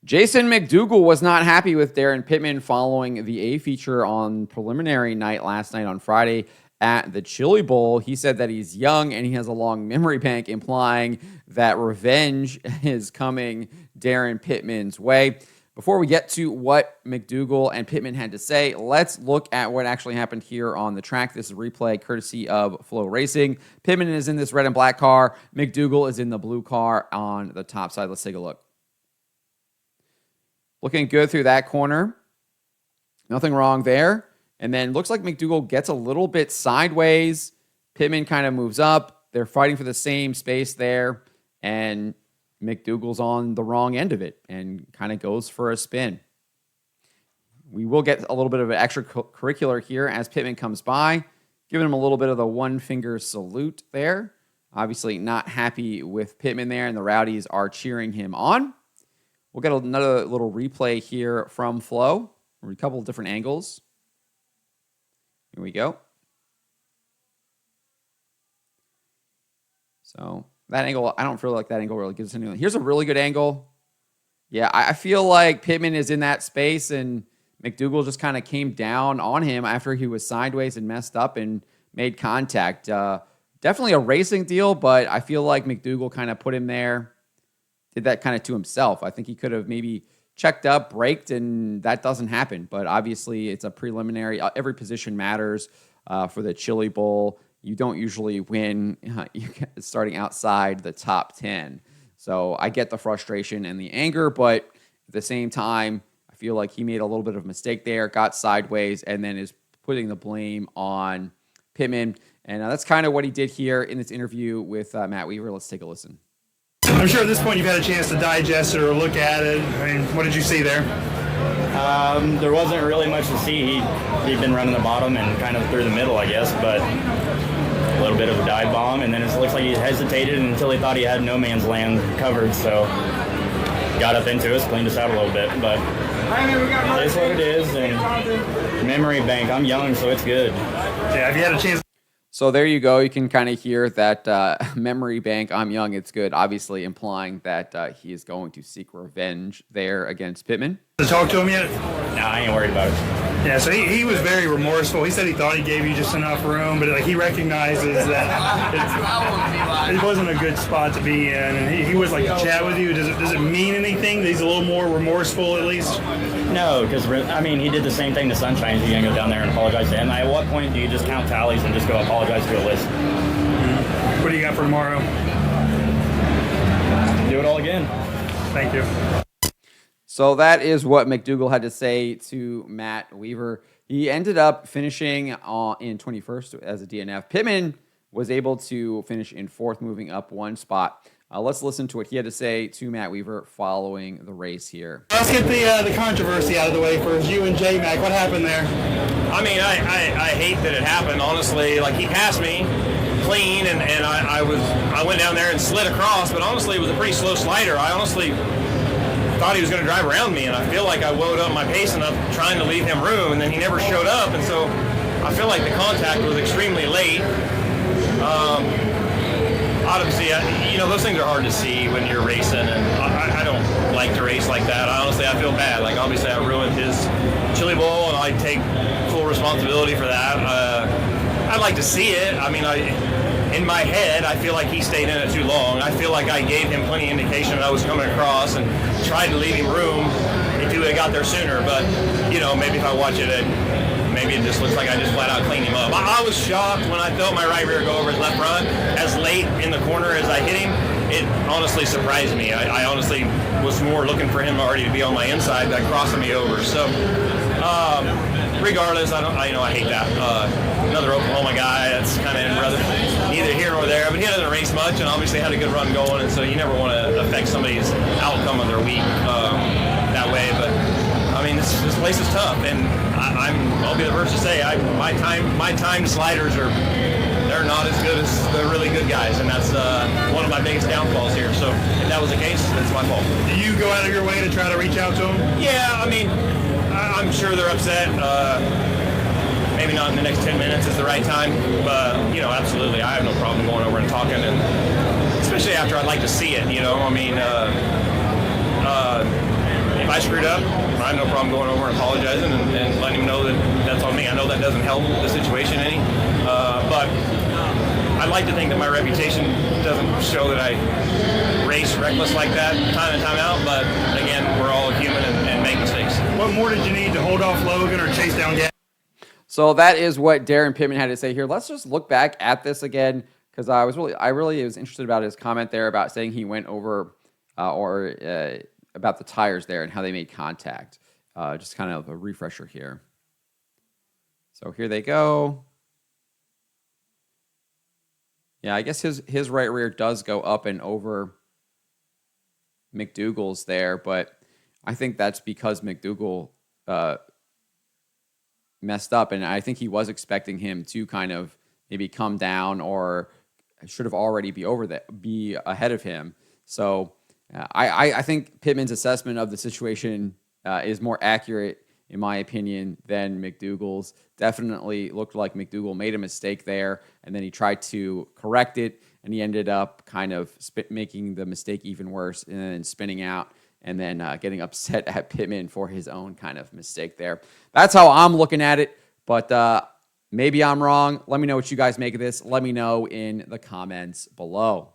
Jason McDougal was not happy with Daryn Pittman following the A feature on preliminary night last night on Friday at the Chili Bowl. He said that he's young and he has a long memory bank, implying that revenge is coming Daryn Pittman's way. Before we get to what McDougal and Pitman had to say, let's look at what actually happened here on the track. This is a replay courtesy of Flow Racing. Pitman is in this red and black car. McDougal is in the blue car on the top side. Let's take a look. Looking good through that corner. Nothing wrong there. And then looks like McDougal gets a little bit sideways. Pitman kind of moves up. They're fighting for the same space there. And McDougal's on the wrong end of it and kind of goes for a spin. We will get a little bit of an extracurricular here as Pitman comes by, giving him a little bit of the one-finger salute there. Obviously not happy with Pitman there, and the Rowdies are cheering him on. We'll get another little replay here from Flo. A couple of different angles. Here we go. So that angle, I don't feel like that angle really gives us anything. Here's a really good angle. Yeah, I feel like Pitman is in that space, and McDougal just kind of came down on him after he was sideways and messed up and made contact. Definitely a racing deal, but I feel like McDougal kind of put him there. Did that kind of to himself. I think he could have maybe checked up, braked, and that doesn't happen. But obviously, it's a preliminary. Every position matters for the Chili Bowl. You don't usually win starting outside the top 10. So I get the frustration and the anger, but at the same time, I feel like he made a little bit of a mistake there, got sideways, and then is putting the blame on Pitman. And that's kind of what he did here in this interview with Matt Weaver. Let's take a listen. I'm sure at this point you've had a chance to digest it or look at it. I mean, what did you see there? There wasn't really much to see. He'd been running the bottom and kind of through the middle, I guess, but a little bit of a dive bomb, and then it looks like he hesitated until he thought he had no man's land covered, so got up into us, cleaned us out a little bit, but it's what it is, and memory bank, I'm young, so it's good. Yeah, have you had a chance? So there you go. You can kind of hear that memory bank, I'm young, it's good, obviously implying that he is going to seek revenge there against Pitman. To talk to him yet? Nah, I ain't worried about it. Yeah, so he was very remorseful. He said he thought he gave you just enough room, but like he recognizes that it wasn't a good spot to be in, and he was like to chat with you. Does it mean anything that he's a little more remorseful at least? No, because, I mean, he did the same thing to Sunshine. He's going to go down there and apologize to him. At what point do you just count tallies and just go apologize to a list? What do you got for tomorrow? Do it all again. Thank you. So that is what McDougal had to say to Matt Weaver. He ended up finishing in 21st as a DNF. Pitman was able to finish in 4th, moving up one spot. Let's listen to what he had to say to Matt Weaver following the race here. Let's get the controversy out of the way first. You and J-Mac, what happened there? I mean, I hate that it happened, honestly. Like, he passed me clean, and I went down there and slid across, but honestly, it was a pretty slow slider. I honestly thought he was going to drive around me, and I feel like I woed up my pace enough trying to leave him room, and then he never showed up, and so I feel like the contact was extremely late. Obviously, those things are hard to see when you're racing, and I don't like to race like that. Honestly, I feel bad. Like, obviously, I ruined his Chili Bowl, and I take full responsibility for that. I'd like to see it. I mean, in my head, I feel like he stayed in it too long. I feel like I gave him plenty of indication that I was coming across and tried to leave him room if he would have got there sooner. But, maybe if I watch it, maybe it just looks like I just flat out cleaned him up. I was shocked when I felt my right rear go over his left front as late in the corner as I hit him. It honestly surprised me. I honestly was more looking for him already to be on my inside than crossing me over. So, regardless, I hate that. Another Oklahoma guy that's kind of neither here nor there, but he doesn't race much and obviously had a good run going, and so you never want to affect somebody's outcome of their week that way. But I mean, this place is tough, and I'll be the first to say my time sliders they're not as good as the really good guys, and that's one of my biggest downfalls here. So if that was the case, it's my fault. Do you go out of your way to try to reach out to them? Yeah, I mean, I'm sure they're upset. Maybe not in the next 10 minutes is the right time, but absolutely, I have no problem going over and talking, and especially after I'd like to see it. I mean, I screwed up. I have no problem going over and apologizing and letting him know that that's on me. I know that doesn't help the situation any, but I like to think that my reputation doesn't show that I race reckless like that time and time out, but again, we're all human and make mistakes. What more did you need to hold off Logan or chase down gas? So that is what Daryn Pittman had to say here. Let's just look back at this again, because I really was interested about his comment there about saying he went over about the tires there and how they made contact. Just kind of a refresher here. So here they go. Yeah, I guess his right rear does go up and over McDougall's there, but I think that's because McDougal messed up, and I think he was expecting him to kind of maybe come down or should have already be ahead of him. So I think Pittman's assessment of the situation is more accurate, in my opinion, than McDougall's. Definitely looked like McDougal made a mistake there, and then he tried to correct it, and he ended up kind of making the mistake even worse and then spinning out and then getting upset at Pitman for his own kind of mistake there. That's how I'm looking at it, but maybe I'm wrong. Let me know what you guys make of this. Let me know in the comments below.